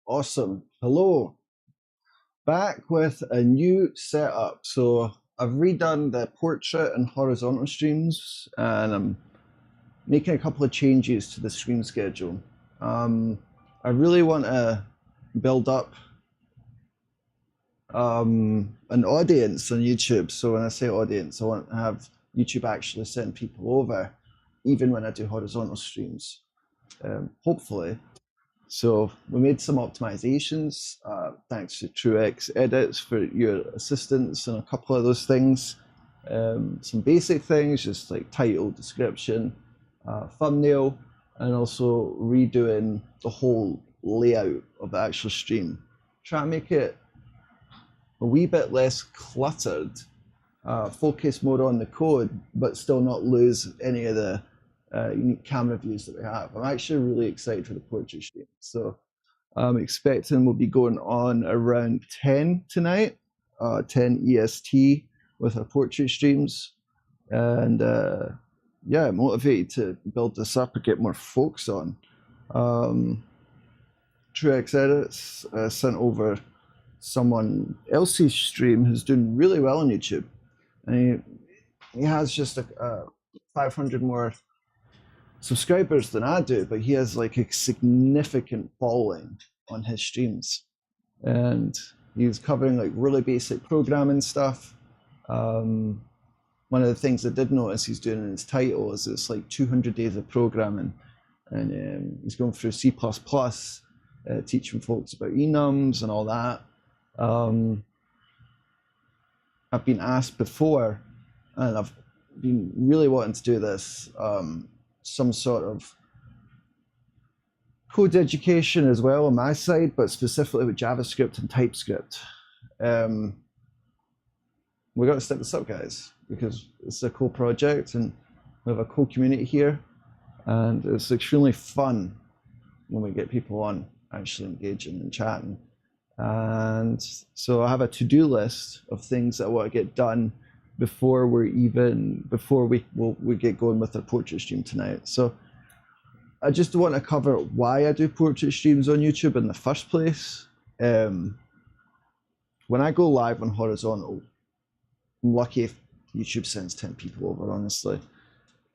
Awesome. Hello. Back with a new setup. So I've redone the portrait and horizontal streams, and I'm making a couple of changes to the stream schedule. I really want to build up an audience on YouTube. So when I say audience, I want to have YouTube actually send people over, even when I do horizontal streams, hopefully. So we made some optimizations, thanks to Truex Edits for your assistance and a couple of those things. Some basic things, just like title, description, thumbnail, and also redoing the whole layout of the actual stream. Try to make it a wee bit less cluttered, focus more on the code, but still not lose any of the unique camera views that we have. I'm actually really excited for the portrait stream. So I'm expecting we'll be going on around 10 tonight, 10 EST with our portrait streams. And yeah, motivated to build this up and get more folks on. Truex Edits sent over someone else's stream who's doing really well on YouTube. And he has just 500 more subscribers than I do, but he has like a significant following on his streams, and he's covering like really basic programming stuff. One of the things I did notice he's doing in his title is it's like 200 days of programming, and he's going through C++, teaching folks about enums and all that. I've been asked before, and I've been really wanting to do this, some sort of code education as well on my side, but specifically with JavaScript and TypeScript. We've got to step this up, guys, because it's a cool project and we have a cool community here, and it's extremely fun when we get people on actually engaging and chatting. And so I have a to-do list of things that I want to get done before we get going with our portrait stream tonight. So I just want to cover why I do portrait streams on YouTube in the first place. When I go live on horizontal, I'm lucky if YouTube sends 10 people over, honestly.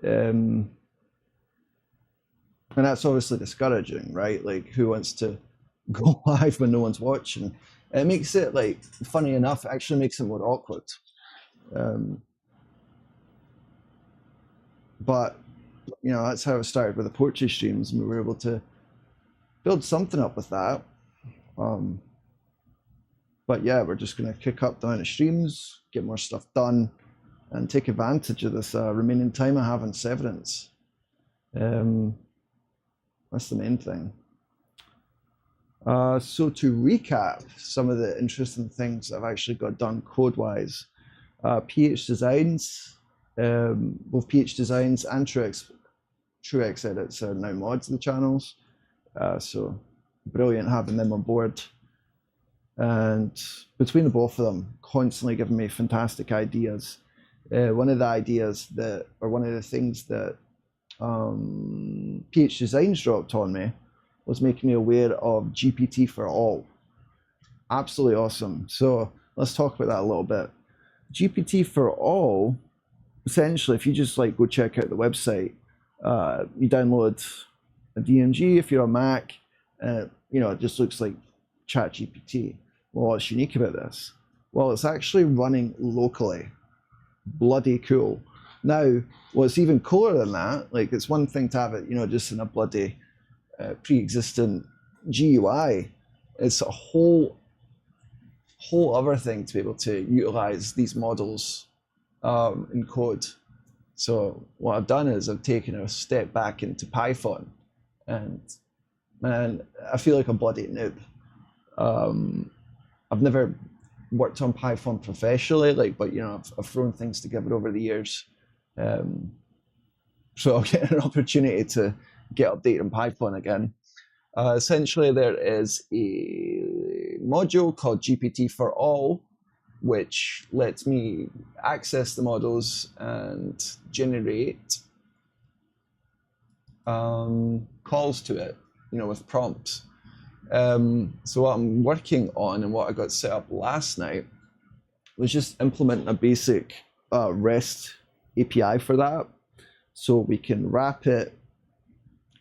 And that's obviously discouraging, right? Like, who wants to go live when no one's watching? It makes it, like, funny enough, it actually makes it more awkward. But you know, that's how it started with the portrait streams, and we were able to build something up with that. But yeah, we're just going to kick up the amount of streams, get more stuff done, and take advantage of this remaining time I have in Severance. That's the main thing. So to recap some of the interesting things I've actually got done code-wise, PH Designs, both PH Designs and Truex Edits are now mods of the channels. So brilliant having them on board. And between the both of them, constantly giving me fantastic ideas. One of the things that PH Designs dropped on me was making me aware of GPT for all. Absolutely awesome. So let's talk about that a little bit. GPT for all, essentially, if you just like go check out the website, you download a DMG if you're on Mac, you know, it just looks like ChatGPT. Well, what's unique about this? Well, it's actually running locally. Bloody cool. Now, what's even cooler than that, like, it's one thing to have it, you know, just in a bloody pre-existent GUI. It's a whole other thing to be able to utilize these models in code. So what I've done is I've taken a step back into Python, and man, I feel like a bloody noob. I've never worked on Python professionally, like, but you know, I've thrown things together over the years. So I'll get an opportunity to get updated on Python again. Essentially, there is a module called GPT for all, which lets me access the models and generate calls to it, you know, with prompts. So what I'm working on and what I got set up last night was just implementing a basic REST API for that. So we can wrap it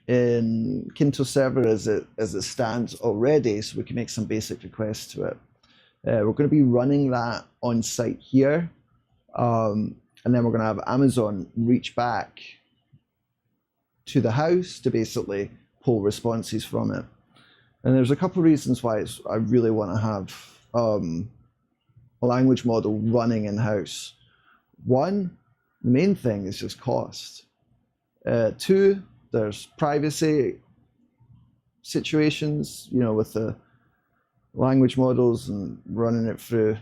in Kynto server as it stands already, so we can make some basic requests to it. We're going to be running that on site here, and then we're going to have Amazon reach back to the house to basically pull responses from it. And there's a couple of reasons why I really want to have a language model running in-house. One, the main thing is just cost. Two, there's privacy situations, with the language models and running it through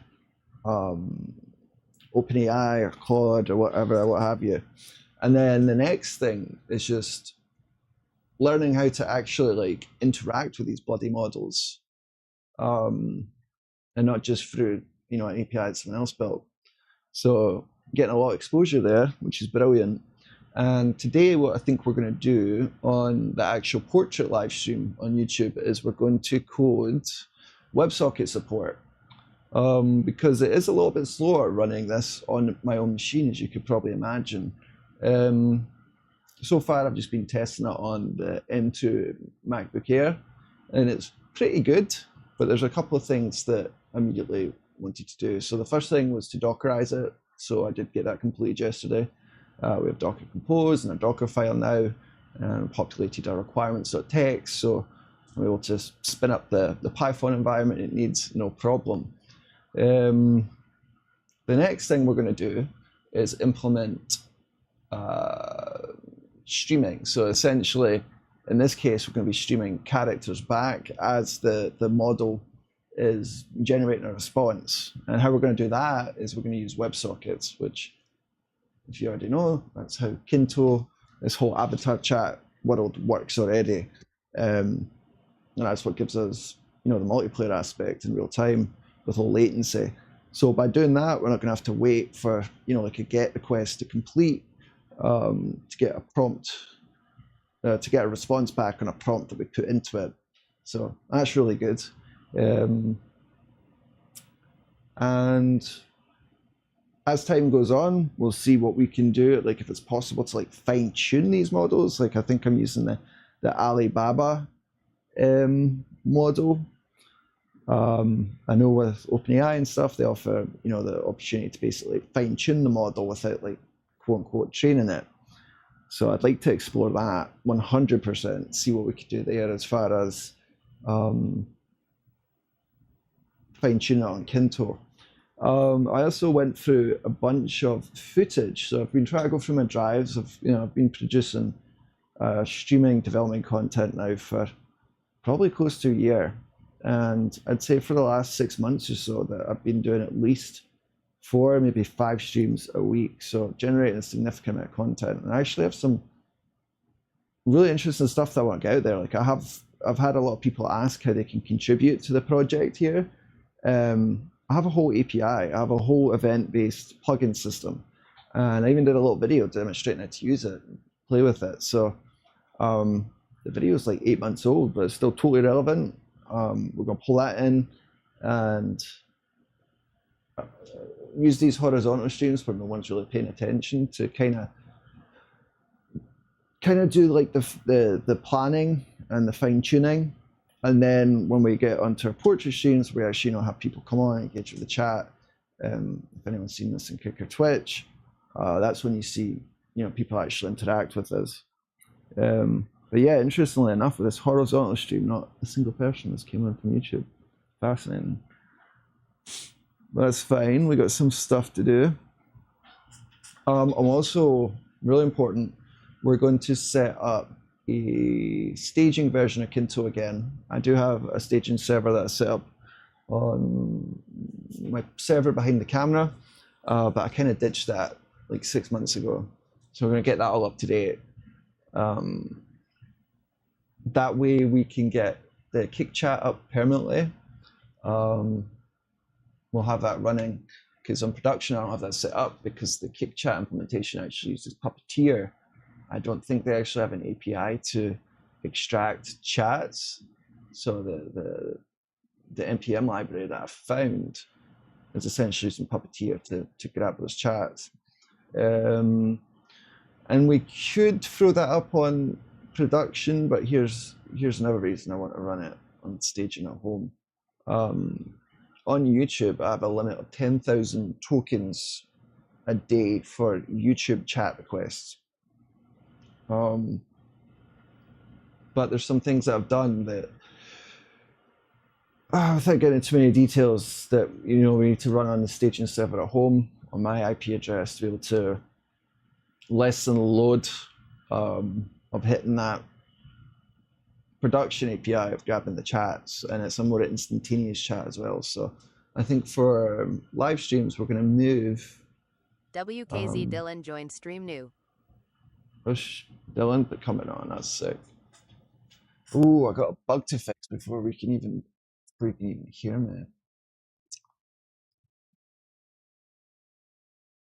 OpenAI or Claude or whatever, what have you. And then the next thing is just learning how to actually interact with these bloody models, and not just through an API that someone else built. So getting a lot of exposure there, which is brilliant. And today what I think we're going to do on the actual portrait live stream on YouTube is we're going to code WebSocket support, because it is a little bit slower running this on my own machine, as you could probably imagine. So far I've just been testing it on the M2 MacBook Air, and it's pretty good, but there's a couple of things that I immediately wanted to do. So the first thing was to Dockerize it, so I did get that completed yesterday. We have Docker Compose and a Docker file now, and populated our requirements.txt, so I'm able to spin up the Python environment it needs, no problem. The next thing we're going to do is implement streaming. So essentially, in this case, we're going to be streaming characters back as the model is generating a response. And how we're going to do that is we're going to use WebSockets, which, if you already know, that's how Kynto, this whole avatar chat world works already. And that's what gives us, the multiplayer aspect in real time with low latency. So by doing that, we're not going to have to wait for, like a GET request to complete, to get a prompt, to get a response back on a prompt that we put into it. So that's really good. And as time goes on, we'll see what we can do, like if it's possible to fine tune these models. Like I think I'm using the Alibaba model. I know with OpenAI and stuff, they offer, the opportunity to basically fine tune the model without quote unquote training it. So I'd like to explore that 100%, see what we could do there as far as fine tune it on Kynto. I also went through a bunch of footage. So I've been trying to go through my drives. I've been producing streaming development content now for probably close to a year. And I'd say for the last 6 months or so that I've been doing at least 4, maybe 5 streams a week. So generating a significant amount of content. And I actually have some really interesting stuff that I want to get out there. Like I've had a lot of people ask how they can contribute to the project here. I have a whole API. I have a whole event-based plugin system. And I even did a little video demonstrating how to use it, play with it. So the video is 8 months old, but it's still totally relevant. We're going to pull that in and use these horizontal streams when no one's really paying attention to kind of do the planning and the fine tuning. And then when we get onto our portrait streams, we actually have people come on, engage with the chat. If anyone's seen this in Kick or Twitch, that's when you see people actually interact with us. But yeah, interestingly enough, with this horizontal stream, not a single person has came on from YouTube. Fascinating. But that's fine. We got some stuff to do. I'm also, really important, we're going to set up a staging version of Kynto again. I do have a staging server that I set up on my server behind the camera, but I kind of ditched that 6 months ago. So we're going to get that all up to date. That way we can get the Kick chat up permanently. We'll have that running, because on production I don't have that set up because the Kick chat implementation actually uses Puppeteer. I don't think they actually have an API to extract chats. So the npm library that I found is essentially using Puppeteer to grab those chats. And we could throw that up on production, but here's another reason I want to run it on staging at home. On YouTube, I have a limit of 10,000 tokens a day for YouTube chat requests. But there's some things that I've done that, without getting into too many details, that we need to run on the staging server at home on my IP address to be able to lessen the load of hitting that production API of grabbing the chats, and it's a more instantaneous chat as well. So I think for live streams, we're going to move. WKZ Dylan joined stream new. Push Dylan, but coming on, that's sick. Ooh, I got a bug to fix before we can even hear me.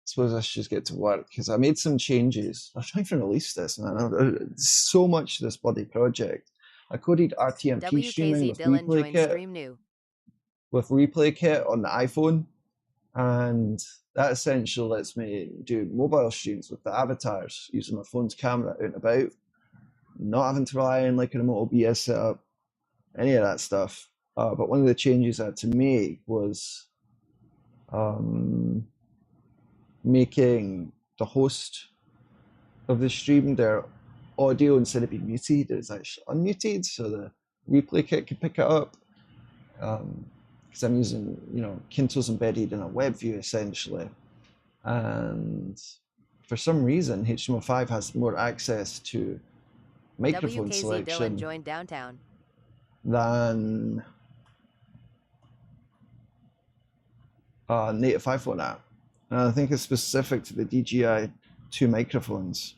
Suppose I should just get to work because I made some changes. I'm trying to release this, man. So much to this bloody project. I coded RTMP streaming with Replay Kit on the iPhone, and that essentially lets me do mobile streams with the avatars using my phone's camera out and about, not having to rely on like a remote OBS setup, any of that stuff. But one of the changes I had to make was making the host of the stream, their audio, instead of being muted, is actually unmuted, so the replay kit can pick it up. Because I'm using, Kynto's embedded in a web view essentially, and for some reason HTML5 has more access to microphone WKZ selection Dylan joined downtown than native iPhone app. And I think it's specific to the DJI-2 microphones.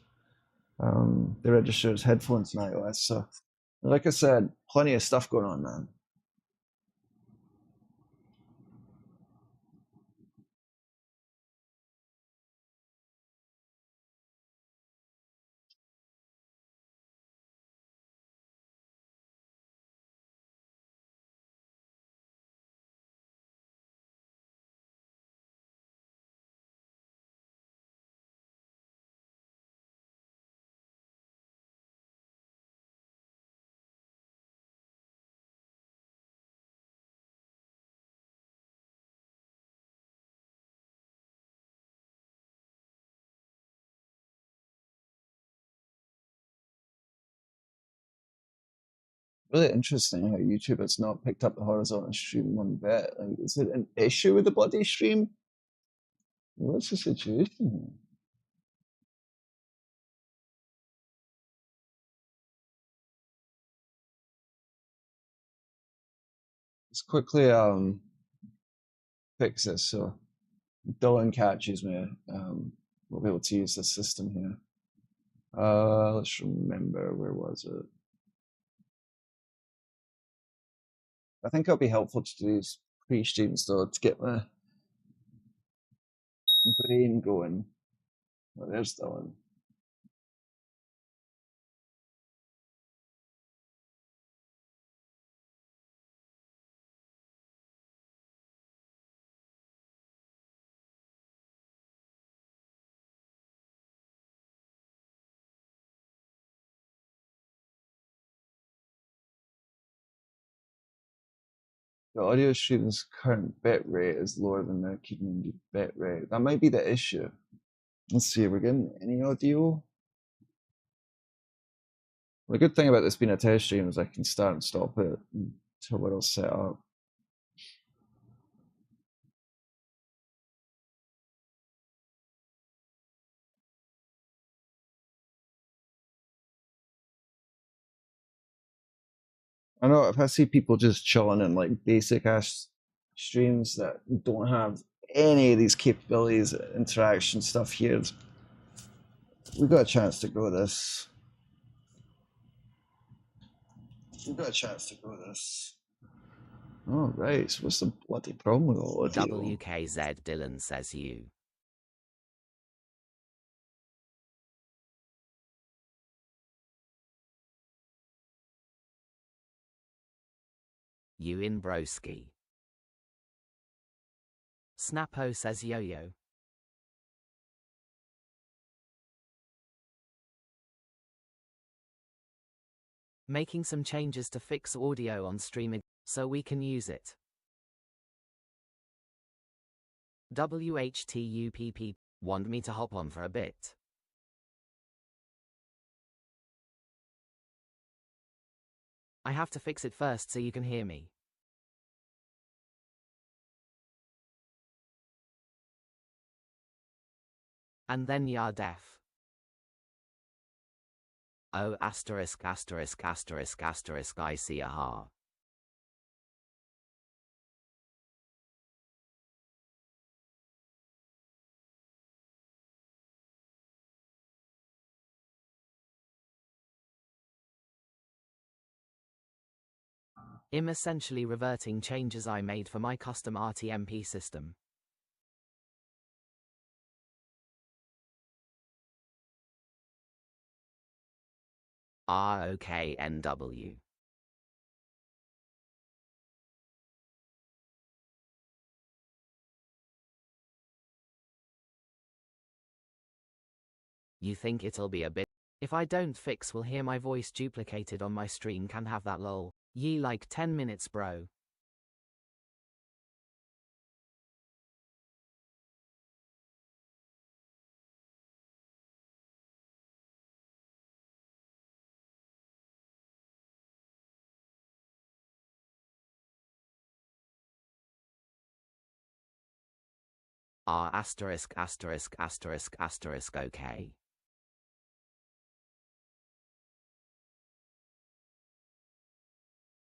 They register as headphones in iOS. So, like I said, plenty of stuff going on, man. Really interesting how YouTube has not picked up the horizontal stream one bit. Like, is it an issue with the bloody stream? What's the situation here? Let's quickly fix this so Dylan catches me. We'll be able to use this system here. Let's remember, where was it? I think it'll be helpful to do these pre-streams though to get my brain going. Oh, there's Dylan. The audio stream's current bit rate is lower than the community bit rate. That might be the issue. Let's see, we're getting any audio? The good thing about this being a test stream is I can start and stop it until we're all set up. I know if I see people just chilling in like basic ass streams that don't have any of these capabilities, interaction stuff here, we've got a chance to grow this. We've got a chance to grow this. All right, so what's the bloody problem with all audio? WKZ Dylan says you. You in broski. Snappo says yo-yo. Making some changes to fix audio on streaming so we can use it. WHTUPP want me to hop on for a bit. I have to fix it first so you can hear me. And then you're deaf. Oh asterisk asterisk asterisk asterisk I see aha. I'm essentially reverting changes I made for my custom RTMP system. Okay NW. You think it'll be a bit? If I don't fix, will hear my voice duplicated on my stream. Can have that lol. Ye like 10 minutes bro. Asterisk asterisk asterisk asterisk okay.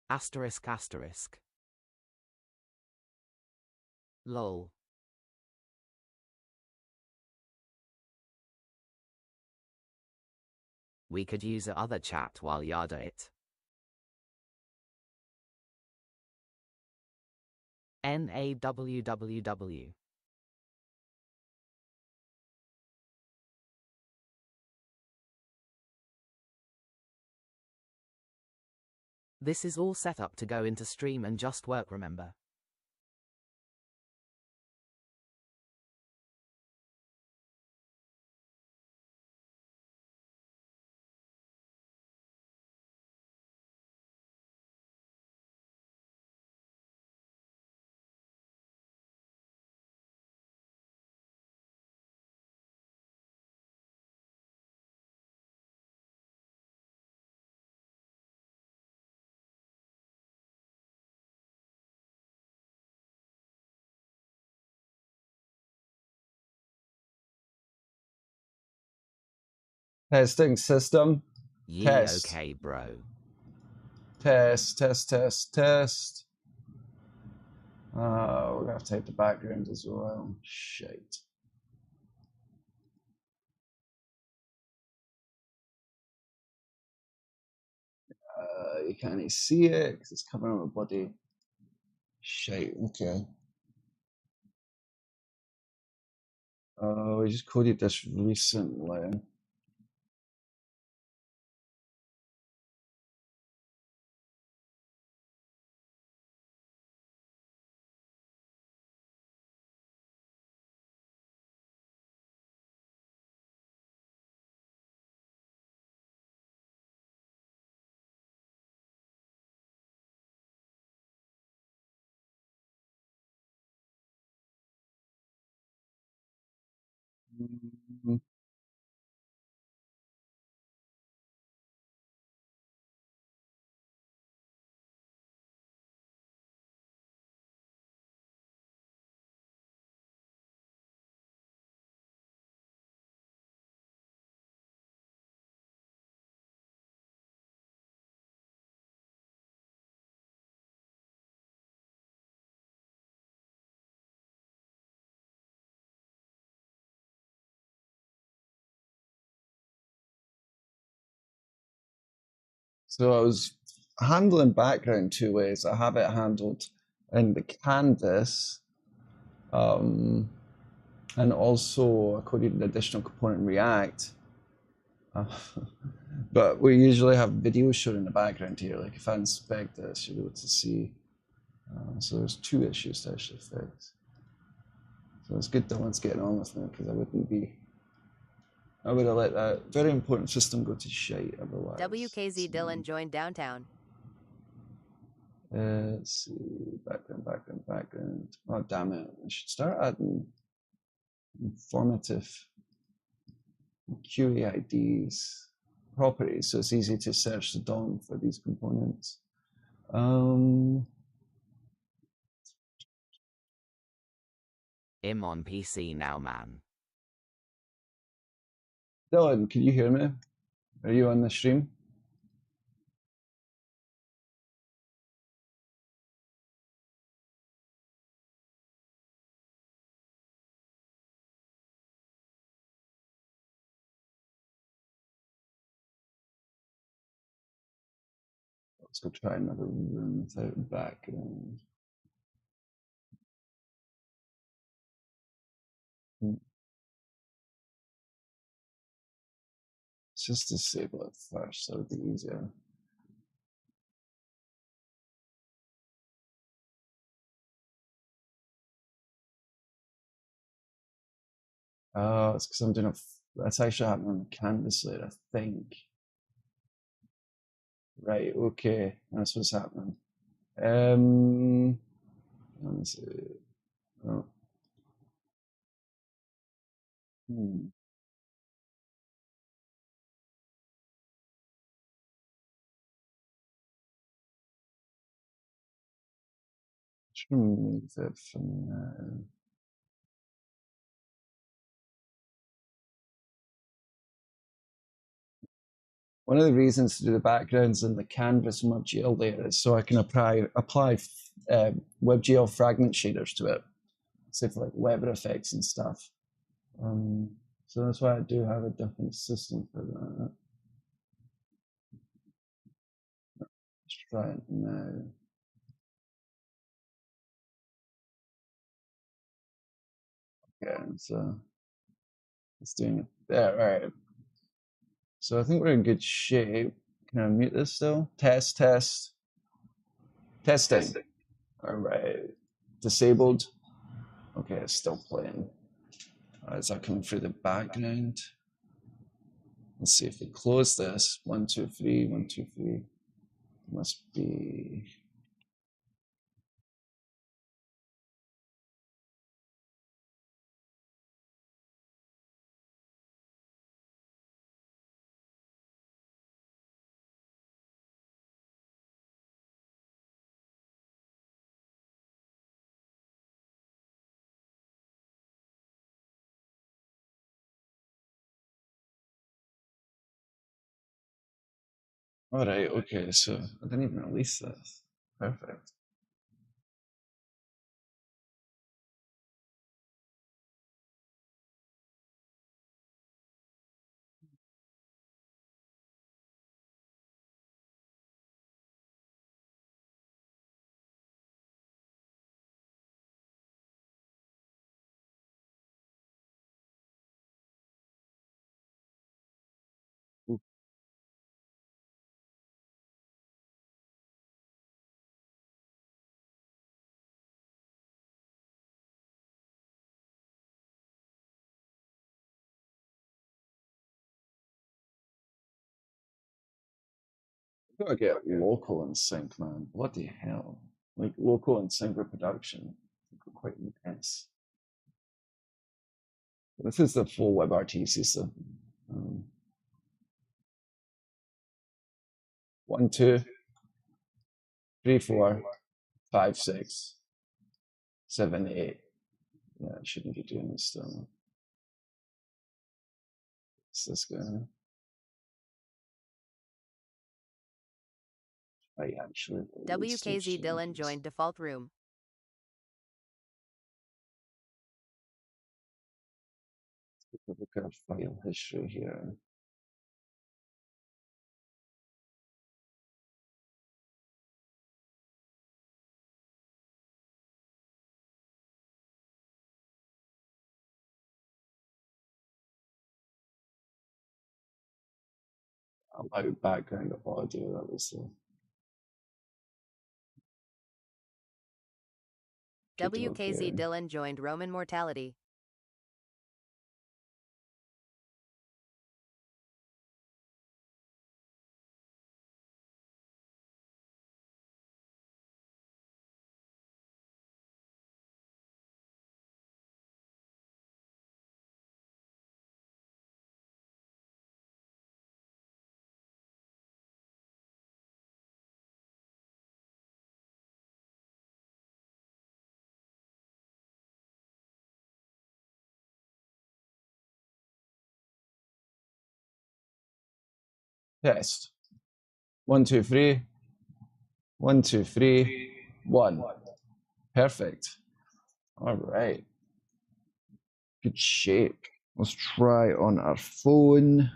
Asterisk asterisk. Lol. We could use a other chat while yada it. NAWWW. This is all set up to go into stream and just work, remember? Testing system. Ye Test. okay, bro. Test, test, test, test. We're gonna have to type the background as well. Shite. You can't see it because it's covering my body. Shite. Okay. We just coded this recently. So I was handling background two ways. I have it handled in the canvas, and also I coded an additional component in React. But we usually have video shown in the background here. Like if I inspect this, you'll be able to see So there's 2 issues to actually fix. So it's good Dylan's getting on with me because I would have let that very important system go to shite otherwise. WKZ Dylan joined downtown. Let's see, background. Oh, damn it. I should start adding informative QAIDs properties so it's easy to search the DOM for these components. I'm on PC now, man. Dylan, can you hear me? Are you on the stream? Let's go try another room without background. Let's just disable it first, that would be easier. Oh, it's because I'm doing that's actually happening on the canvas layer, I think. Right, okay, that's what's happening. Let me see. Oh. Just remove that from there. One of the reasons to do the backgrounds in the canvas WebGL layer is so I can apply WebGL fragment shaders to it, say for like Weber effects and stuff. So that's why I do have a different system for that. Let's try it now. Okay, so it's doing it there. All right. So I think we're in good shape. Can I mute this still? Testing. All right. Disabled. Okay, it's still playing. Is that coming through the background? Let's see if we close this. 1, 2, 3, 1, 2, 3. Must be. All right, okay, so I didn't even release this. Perfect. Gotta get local in sync, man. What the hell? Like local in sync reproduction. Quite intense. This is the full WebRTC system. 1, 2, 3, 4, 5, 6, 7, 8. Yeah, I shouldn't be doing this still. It's this guy. I actually. WKZ Dylan joined default room. Look at file history here. Allow background audio, that was the WKZ Dylan joined Roman mortality. Test. 1, 2, 3. 1, 2, 3. 1. Perfect. All right. Good shape. Let's try on our phone.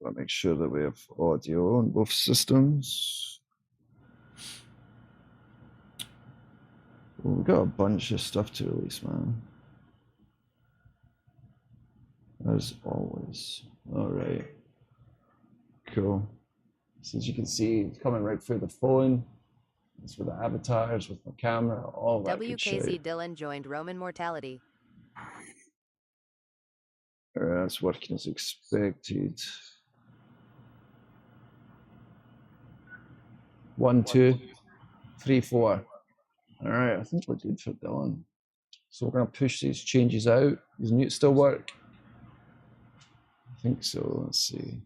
I'll make sure that we have audio on both systems. Well, we've got a bunch of stuff to release, man. As always. All right. Cool. So as you can see, it's coming right through the phone. It's with the avatars, with the camera, all that good shit. WKZ Dylan joined Roman mortality. All right, that's working as expected. 1, 2, 3, 4. All right, I think we're good for Dylan. So we're going to push these changes out. Does mute still work? I think so. Let's see.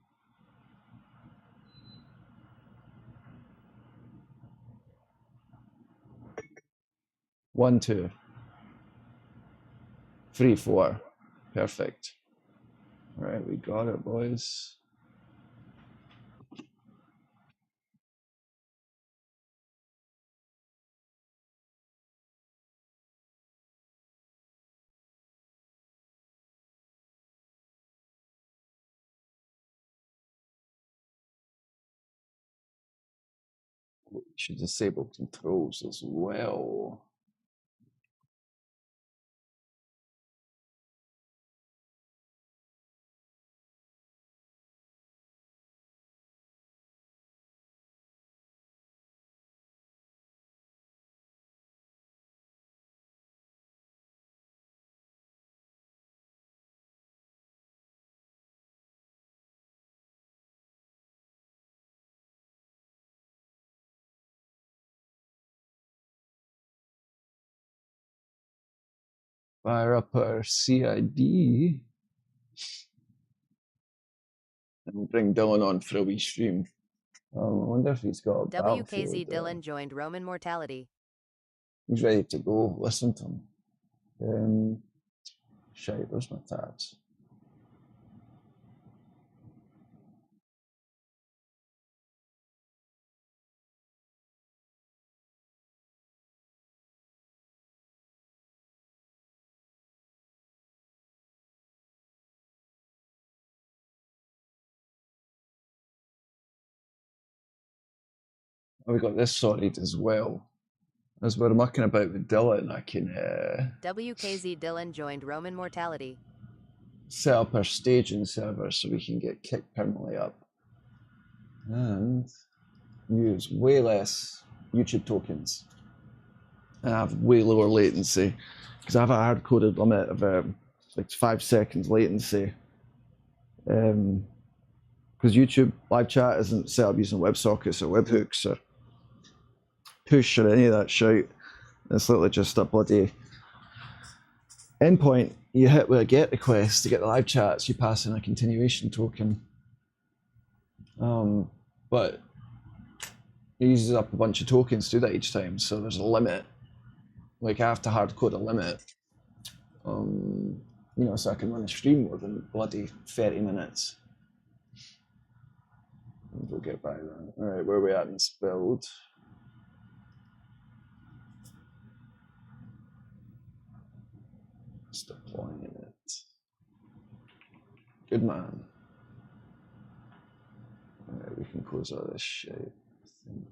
One, 2, 3, 4. Perfect. All right, we got it, boys. We should disable controls as well. Fire up our CID and bring Dylan on for a wee stream. I wonder if he's got a WKZ Dylan joined Roman mortality. He's ready to go. Listen to him. Shite, where's my tabs? Oh, we got this sorted as well. As we're mucking about with Dylan, I can WKZ Dylan joined Roman mortality. Set up our staging server so we can get kicked permanently up and use way less YouTube tokens and have way lower latency because I have a hard-coded limit of like 5 seconds latency because YouTube live chat isn't set up using WebSockets or webhooks or push or any of that shit. It's literally just a bloody endpoint. You hit with a GET request to get the live chats, you pass in a continuation token. But it uses up a bunch of tokens to do that each time, so there's a limit. Like I have to hard code a limit, you know, so I can run a stream more than bloody 30 minutes. We'll get by that. All right, where are we at in this build? Just deploying it. Good man. All right, we can close out this shape, I think.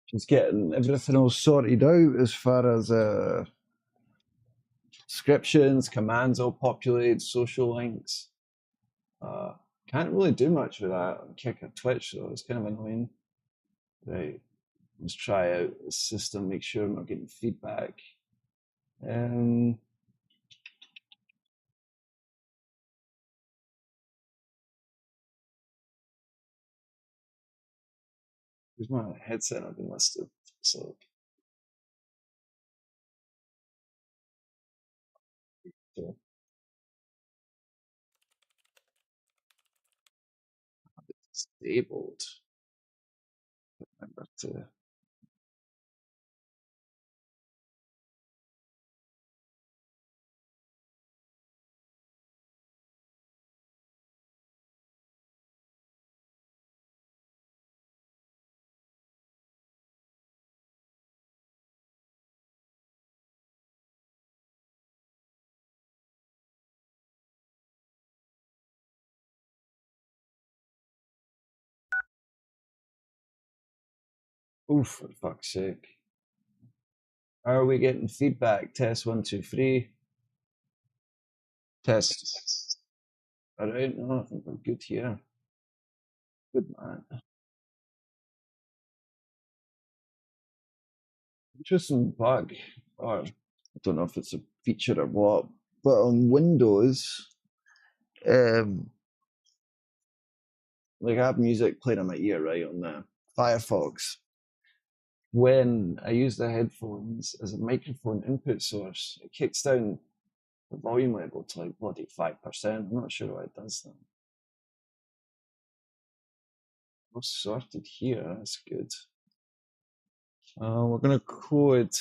She's getting everything all sorted out as far as descriptions, commands all populated, social links. Can't really do much with that on Kick or Twitch, though. It's kind of annoying. Right, let's try out the system, make sure I'm not getting feedback. Where's my headset? I've been listed. So disabled. Remember to. Oof, for fuck's sake. Are we getting feedback? Test 1, 2, 3. Test. All right, no, I think we're good here. Good man. Interesting bug, or I don't know if it's a feature or what, but on Windows, like I have music playing in my ear, right, on the Firefox. When I use the headphones as a microphone input source, it kicks down the volume level to like bloody 5%. I'm not sure why it does that. We're sorted here, that's good. We're going to code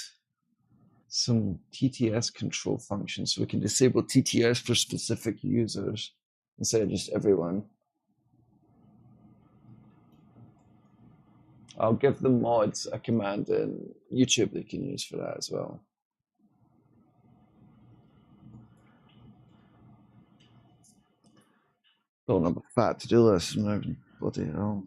some TTS control functions so we can disable TTS for specific users instead of just everyone. I'll give the mods a command in YouTube they can use for that as well. Building up a fat to-do list. Bloody hell.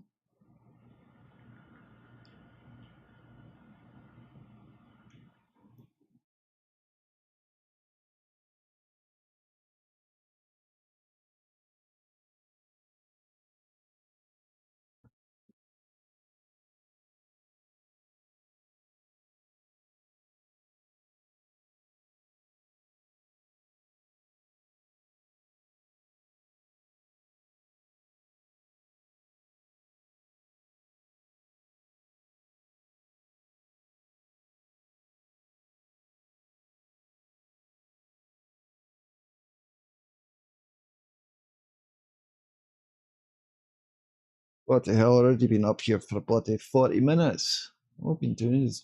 What the hell? Already been up here for bloody 40 minutes. All I've been doing is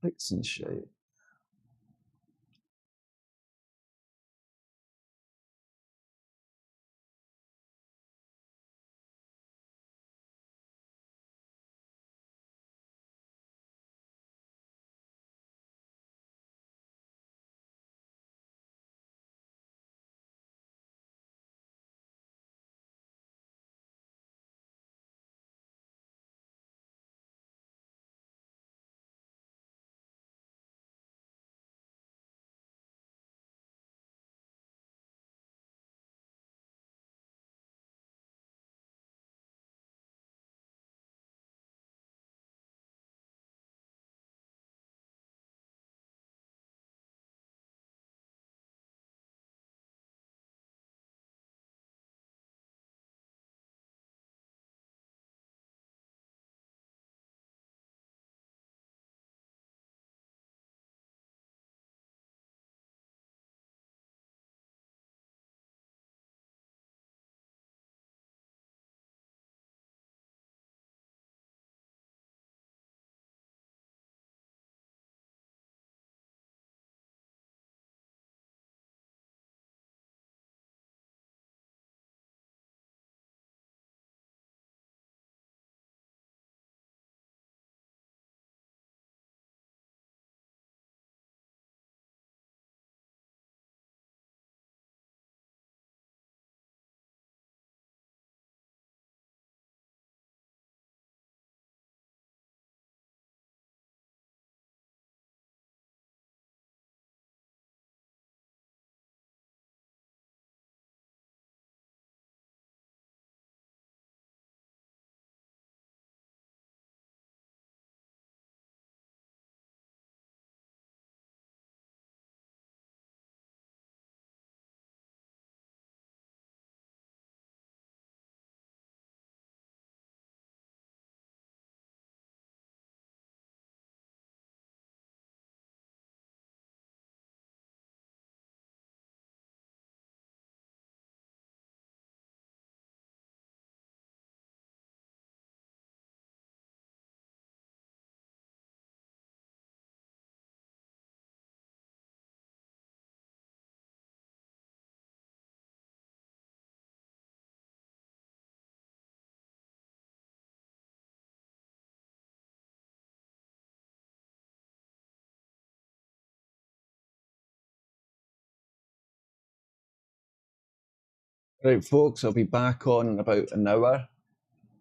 fixing shit. Right, folks, I'll be back on in about an hour,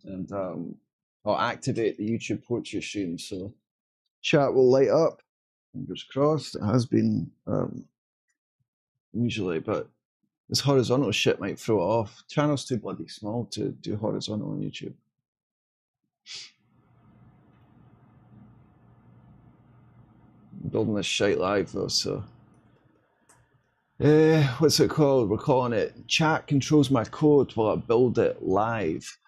and I'll activate the YouTube portrait stream, so chat will light up. Fingers crossed. It has been usually, but this horizontal shit might throw it off. Channel's too bloody small to do horizontal on YouTube. I'm building this shite live though, so what's it called? We're calling it Chat Controls My Code While I Build It Live,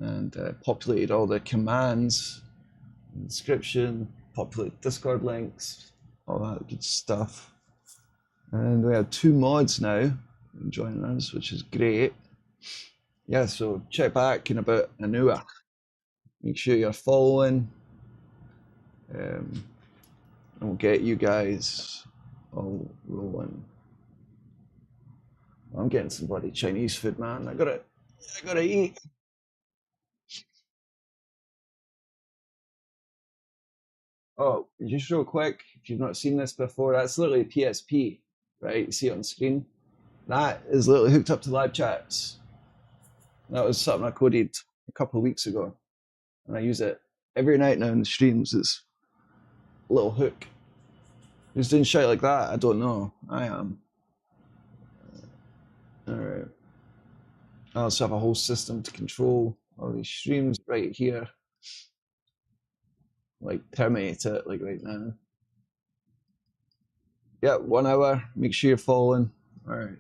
and populated all the commands, description, populate Discord links, all that good stuff. And we have 2 mods now joining us, which is great. Yeah, so check back in about an hour. Make sure you're following. And we'll get you guys all rolling. I'm getting some bloody Chinese food, man. I gotta eat. Oh, just real quick, if you've not seen this before, that's literally PSP, right? You see it on screen. That is literally hooked up to live chats. That was something I coded a couple of weeks ago, and I use it every night now in the streams. It's a little hook. Who's doing shit like that? I don't know. I am. All right. I also have a whole system to control all these streams right here. Like terminate it like right now. Yeah, 1 hour. Make sure you're following. All right.